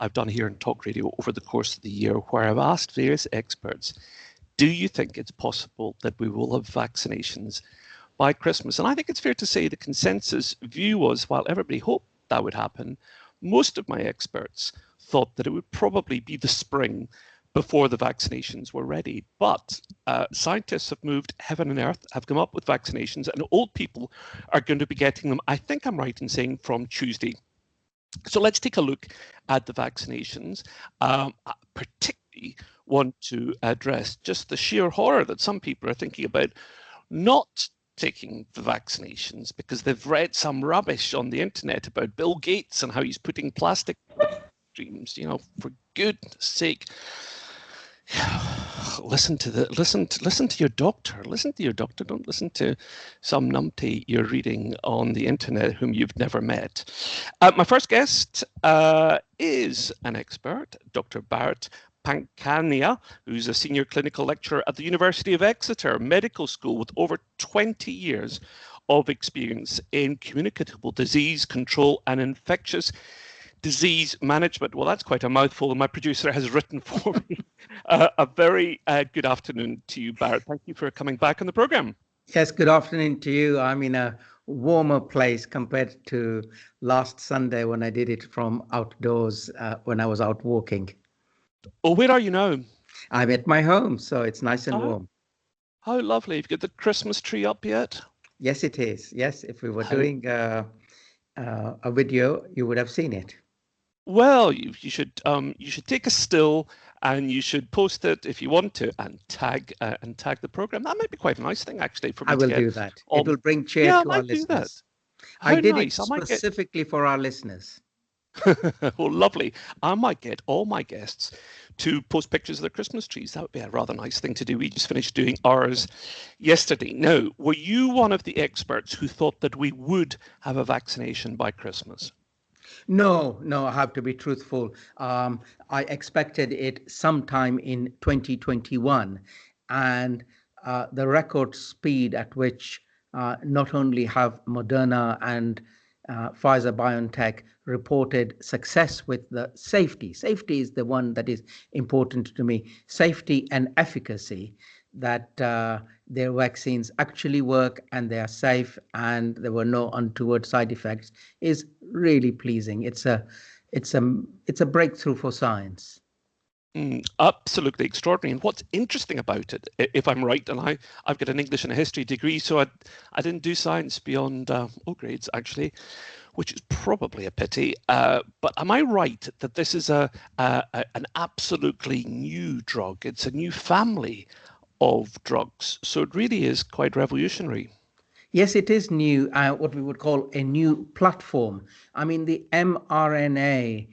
I've done here in Talk Radio over the course of the year, where I've asked various experts, do you think it's possible that we will have vaccinations by Christmas? And I think it's fair to say the consensus view was, while everybody hoped that would happen, most of my experts thought that it would probably be the spring before the vaccinations were ready. But scientists have moved heaven and earth, have come up with vaccinations, and old people are going to be getting them, I think I'm right in saying, from Tuesday. So let's take a look at the vaccinations. I particularly want to address just the sheer horror that some people are thinking about not taking the vaccinations because they've read some rubbish on the internet about Bill Gates and how he's putting plastic streams. You know, for goodness sake, listen to your doctor. Listen to your doctor. Don't listen to some numpty you're reading on the internet whom you've never met. My first guest is an expert, Dr. Bharat Pankhania, who's a senior clinical lecturer at the University of Exeter Medical School with over 20 years of experience in communicable disease control and infectious disease management. Well, that's quite a mouthful, and my producer has written for me. A very good afternoon to you, Bharat. Thank you for coming back on the program. Yes, good afternoon to you. I'm in a warmer place compared to last Sunday when I did it from outdoors when I was out walking. Oh, where are you now? I'm at my home, so it's nice and warm. How lovely. Have you got the Christmas tree up yet? Yes, it is. Yes, if we were doing a video, you would have seen it. Well, you should take a still and you should post it if you want to and tag the program. That might be quite a nice thing actually for me. I will do that. It will bring cheer to our listeners. I did it specifically for our listeners. Well, lovely. I might get all my guests to post pictures of their Christmas trees. That would be a rather nice thing to do. We just finished doing ours yesterday. Now, were you one of the experts who thought that we would have a vaccination by Christmas? No, I have to be truthful. I expected it sometime in 2021, and the record speed at which not only have Moderna and Pfizer BioNTech reported success with the safety. Safety is the one that is important to me. Safety and efficacy, that their vaccines actually work and they are safe and there were no untoward side effects, is really pleasing. It's a breakthrough for science. Absolutely extraordinary. And what's interesting about it, if I'm right, and I've got an English and a history degree, so I didn't do science beyond O grades actually, which is probably a pity. But am I right that this is an absolutely new drug? It's a new family of drugs, so it really is quite revolutionary. Yes, it is new, what we would call a new platform. I mean, the mRNA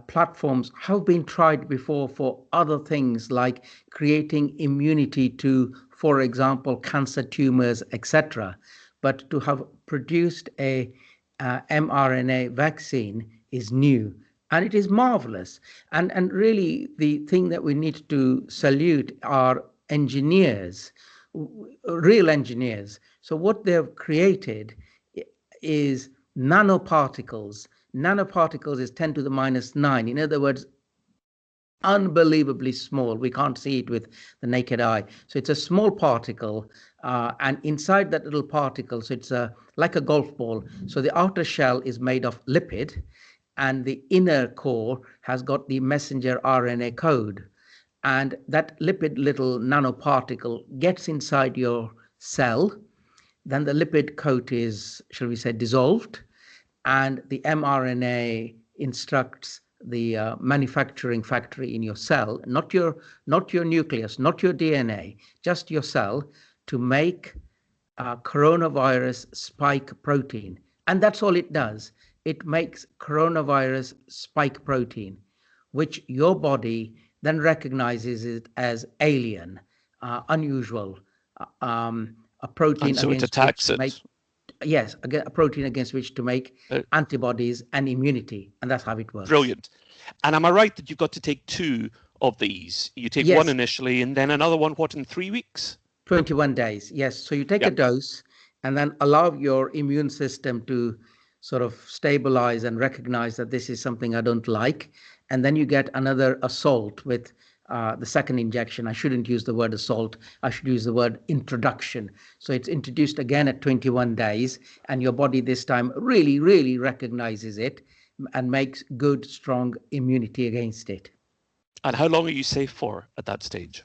platforms have been tried before for other things like creating immunity to, for example, cancer tumors, etc. But to have produced a mRNA vaccine is new, and it is marvelous. And really, the thing that we need to salute are engineers, real engineers. So what they've created is nanoparticles. Nanoparticles is 10 to the minus 9. In other words, unbelievably small. We can't see it with the naked eye. So it's a small particle, and inside that little particle, so it's like a golf ball. So the outer shell is made of lipid, and the inner core has got the messenger RNA code. And that lipid little nanoparticle gets inside your cell. Then the lipid coat is, shall we say, dissolved, and the mRNA instructs the manufacturing factory in your cell, not your nucleus, not your DNA, just your cell, to make coronavirus spike protein. And that's all it does. It makes coronavirus spike protein, which your body then recognizes it as alien, unusual, a protein. And so it attacks it. Yes, a protein against which to make antibodies and immunity. And that's how it works. Brilliant. And am I right that you've got to take 2 of these? You take one initially and then another one, what, in 3 weeks? 21 days, yes. So you take a dose and then allow your immune system to sort of stabilize and recognize that this is something I don't like. and then you get another assault with the second injection. I shouldn't use the word assault. I should use the word introduction. So it's introduced again at 21 days, and your body this time really, really recognizes it and makes good, strong immunity against it. And how long are you safe for at that stage?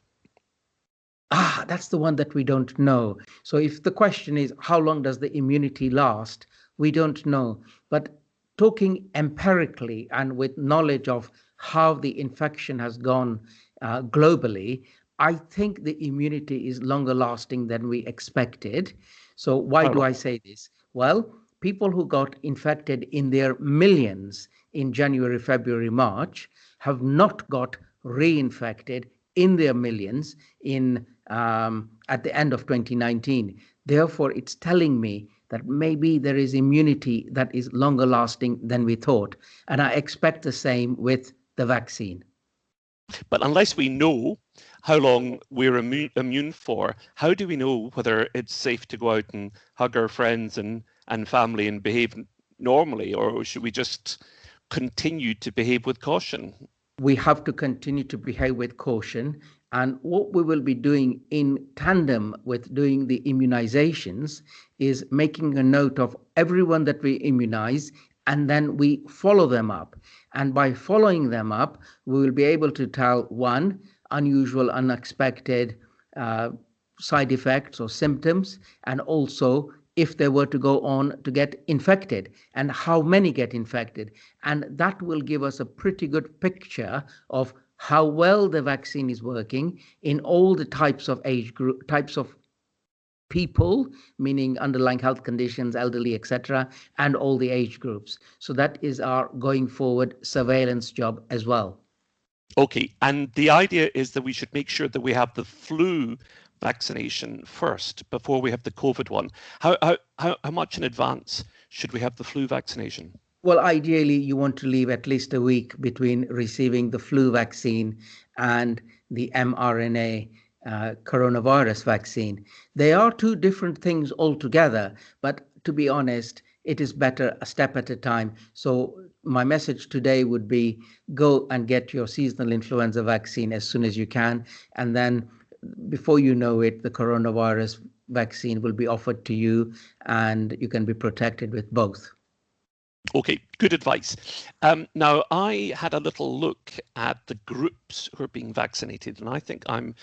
That's the one that we don't know. So if the question is how long does the immunity last, we don't know. But talking empirically and with knowledge of how the infection has gone globally, I think the immunity is longer lasting than we expected. So why How do I long? say this? Well, people who got infected in their millions in January, February, March have not got reinfected in their millions in at the end of 2019. Therefore, it's telling me that maybe there is immunity that is longer lasting than we thought. And I expect the same with the vaccine. But unless we know how long we're immune for, how do we know whether it's safe to go out and hug our friends and family and behave normally, or should we just continue to behave with caution? We have to continue to behave with caution. And what we will be doing in tandem with doing the immunizations is making a note of everyone that we immunize, and then we follow them up. And by following them up, we will be able to tell one, unusual, unexpected side effects or symptoms, and also if they were to go on to get infected and how many get infected. And that will give us a pretty good picture of how well the vaccine is working in all the types of age group, types of people, meaning underlying health conditions, elderly, etc., and all the age groups. So that is our going forward surveillance job as well. Okay, and the idea is that we should make sure that we have the flu vaccination first before we have the COVID one. How much in advance should we have the flu vaccination? Well, ideally, you want to leave at least a week between receiving the flu vaccine and the mRNA coronavirus vaccine. They are two different things altogether, but to be honest, it is better a step at a time. So my message today would be go and get your seasonal influenza vaccine as soon as you can. And then before you know it, the coronavirus vaccine will be offered to you and you can be protected with both. Okay, good advice. Now, I had a little look at the groups who are being vaccinated, and I think I'm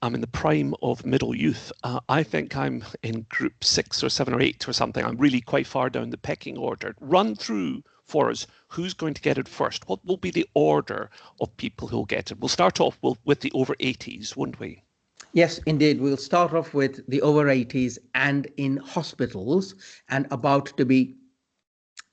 in the prime of middle youth. I think I'm in group 6 or 7 or 8 or something. I'm really quite far down the pecking order. Run through for us who's going to get it first. What will be the order of people who'll get it? We'll start off with the over 80s, won't we? Yes, indeed. We'll start off with the over 80s and in hospitals and about to be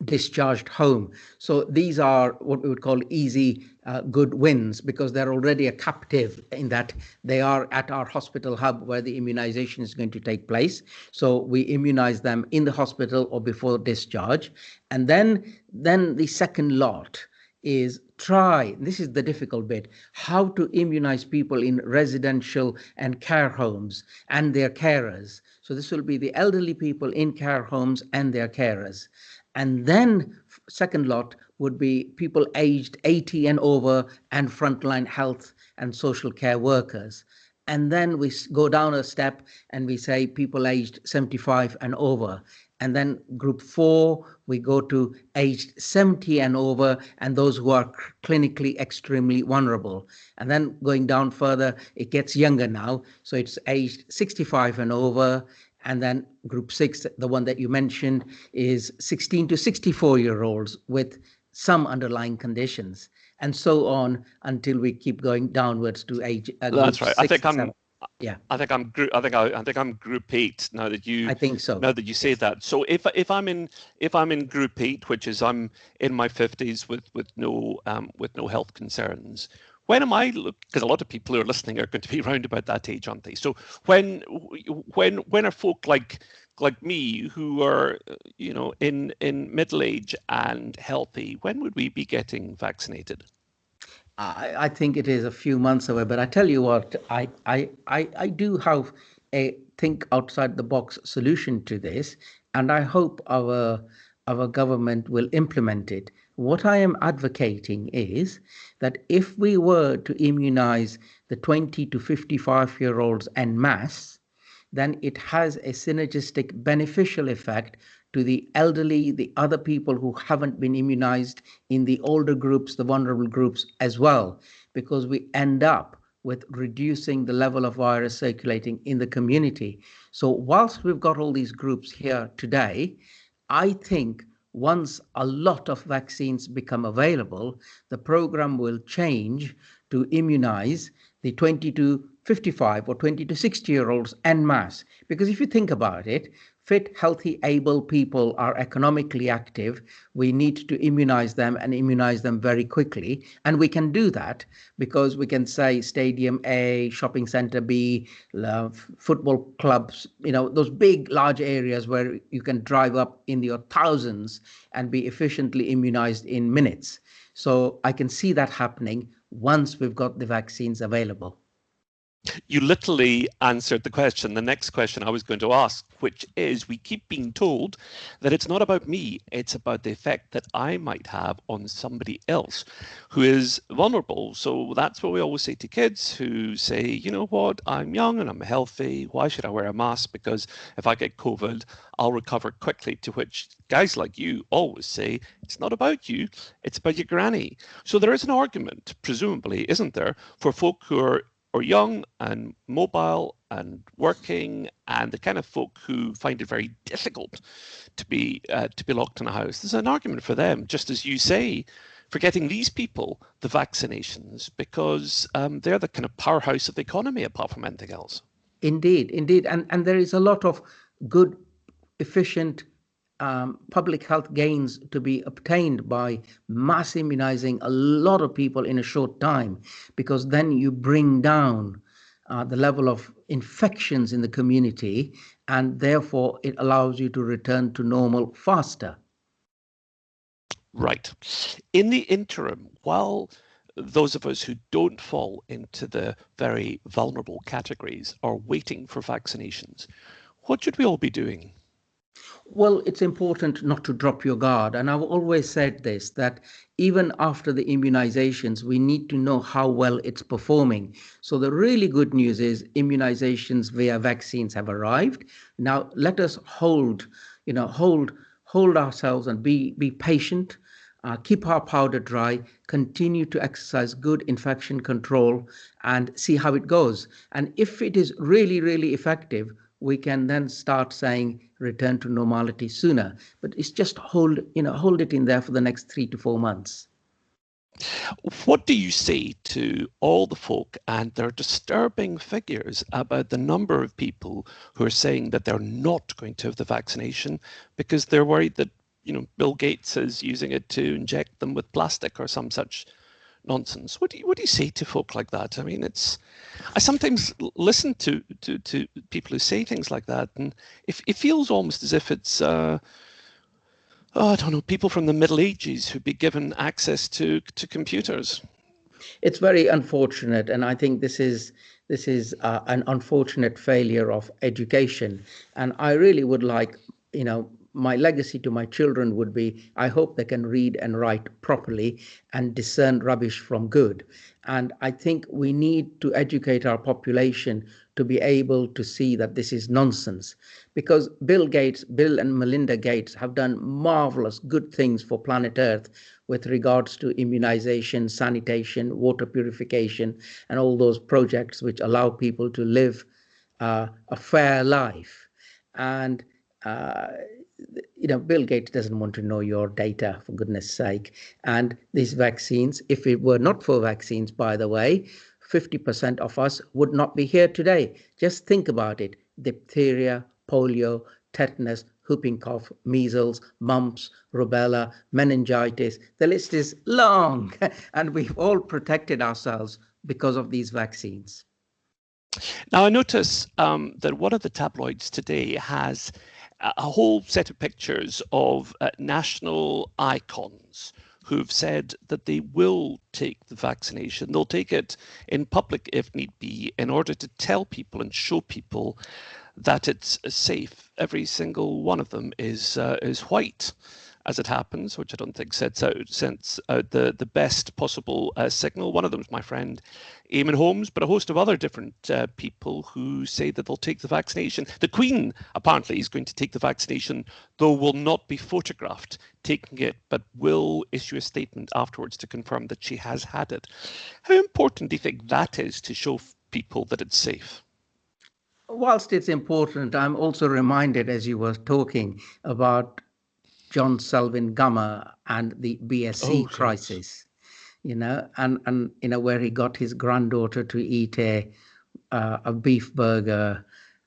discharged home. So these are what we would call easy good wins because they're already a captive in that they are at our hospital hub where the immunization is going to take place. So we immunize them in the hospital or before discharge. And then the second lot is try, this is the difficult bit, how to immunize people in residential and care homes and their carers. So this will be the elderly people in care homes and their carers. And then second lot would be people aged 80 and over and frontline health and social care workers. And then we go down a step and we say people aged 75 and over. And then group 4, we go to aged 70 and over and those who are clinically extremely vulnerable. And then going down further, it gets younger now. So it's aged 65 and over. And then group 6, the one that you mentioned, is 16 to 64-year-olds with some underlying conditions, and so on until we keep going downwards to age. That's right. I think I'm. Yeah. I think I'm group 8 now that you. I think so. Now that you say yes. that. So if I'm in group 8, which is I'm in my 50s with no health concerns. When am I? Because a lot of people who are listening are going to be around about that age, aren't they? So when are folk like me who are in middle age and healthy? When would we be getting vaccinated? I think it is a few months away, but I tell you what, I do have a think outside the box solution to this, and I hope our government will implement it. What I am advocating is that if we were to immunize the 20 to 55-year-olds en masse, then it has a synergistic beneficial effect to the elderly, the other people who haven't been immunized in the older groups, the vulnerable groups as well, because we end up with reducing the level of virus circulating in the community. So whilst we've got all these groups here today, I think once a lot of vaccines become available, the program will change to immunize the 20 to 55 or 20 to 60-year-olds en masse. Because if you think about it, fit, healthy, able people are economically active. We need to immunize them and immunize them very quickly. And we can do that because we can say Stadium A, Shopping Center B, football clubs, those big, large areas where you can drive up in your thousands and be efficiently immunized in minutes. So I can see that happening once we've got the vaccines available. You literally answered the question, the next question I was going to ask, which is, we keep being told that it's not about me, it's about the effect that I might have on somebody else who is vulnerable. So that's what we always say to kids who say, you know what, I'm young and I'm healthy, why should I wear a mask? Because if I get COVID, I'll recover quickly. To which guys like you always say, it's not about you, it's about your granny. So there is an argument, presumably, isn't there, for folk who are young and mobile and working, and the kind of folk who find it very difficult to be locked in a house. There's an argument for them, just as you say, for getting these people the vaccinations, because they're the kind of powerhouse of the economy, apart from anything else. Indeed, indeed. And there is a lot of good, efficient public health gains to be obtained by mass immunizing a lot of people in a short time, because then you bring down the level of infections in the community, and therefore it allows you to return to normal faster. Right. In the interim, while those of us who don't fall into the very vulnerable categories are waiting for vaccinations, what should we all be doing? Well, it's important not to drop your guard. And I've always said this, that even after the immunizations, we need to know how well it's performing. So the really good news is immunizations via vaccines have arrived. Now let us hold ourselves and be patient. Keep our powder dry, continue to exercise good infection control, and see how it goes. And if it is really, really effective, we can then start saying return to normality sooner. But it's just hold it in there for the next 3 to 4 months. What do you say to all the folk and their disturbing figures about the number of people who are saying that they're not going to have the vaccination because they're worried that Bill Gates is using it to inject them with plastic or some such nonsense? What do you say to folk like that? I mean, I sometimes listen to people who say things like that, and it feels almost as if it's I don't know, people from the Middle Ages who'd be given access to computers. It's very unfortunate, and I think this is an unfortunate failure of education. And I really would like, my legacy to my children would be, I hope they can read and write properly and discern rubbish from good. And I think we need to educate our population to be able to see that this is nonsense. Because Bill and Melinda Gates have done marvelous good things for planet Earth with regards to immunization, sanitation, water purification, and all those projects which allow people to live a fair life. And Bill Gates doesn't want to know your data, for goodness sake. And these vaccines, if it were not for vaccines, by the way, 50% of us would not be here today. Just think about it. Diphtheria, polio, tetanus, whooping cough, measles, mumps, rubella, meningitis. The list is long, and we've all protected ourselves because of these vaccines. Now, I notice that one of the tabloids today has a whole set of pictures of national icons who've said that they will take the vaccination. They'll take it in public if need be, in order to tell people and show people that it's safe. Every single one of them is white. as it happens, which I don't think sends out the best possible signal. One of them is my friend Eamon Holmes, but a host of other different people who say that they'll take the vaccination. The Queen apparently is going to take the vaccination, though will not be photographed taking it, but will issue a statement afterwards to confirm that she has had it. How important do you think that is to show people that it's safe? Whilst it's important, I'm also reminded as you were talking about John Selwyn Gummer and the BSE crisis, and where he got his granddaughter to eat a beef burger.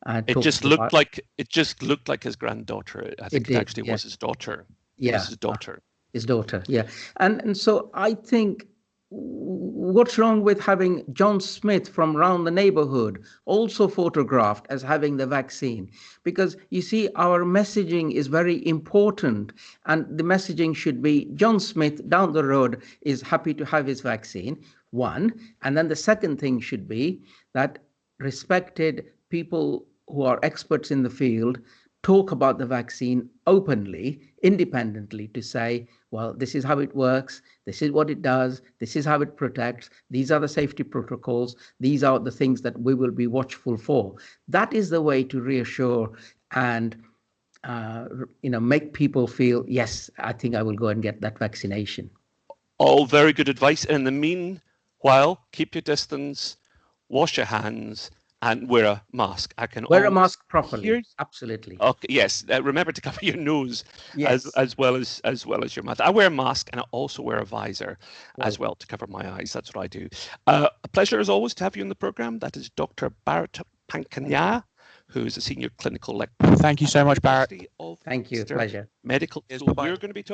It just looked like his granddaughter. I think it actually was his daughter. Yeah, it was his daughter. His daughter. Yeah, and so I think, what's wrong with having John Smith from around the neighborhood also photographed as having the vaccine? Because you see, our messaging is very important, and the messaging should be John Smith down the road is happy to have his vaccine, one. And then the second thing should be that respected people who are experts in the field talk about the vaccine openly, independently, to say, well, this is how it works, this is what it does, this is how it protects, these are the safety protocols, these are the things that we will be watchful for. That is the way to reassure and make people feel, yes, I think I will go and get that vaccination. All very good advice. And in the meanwhile, keep your distance, wash your hands, and wear a mask. Wear a mask properly. Absolutely. Okay. Yes. Remember to cover your nose as well as your mouth. I wear a mask and I also wear a visor as well to cover my eyes. That's what I do. A pleasure as always to have you in the program. That is Dr. Bharat Pankhania, who is a senior clinical lecturer. Thank you so much, Bharat. Thank you. Pleasure. Medical. We're going to be talking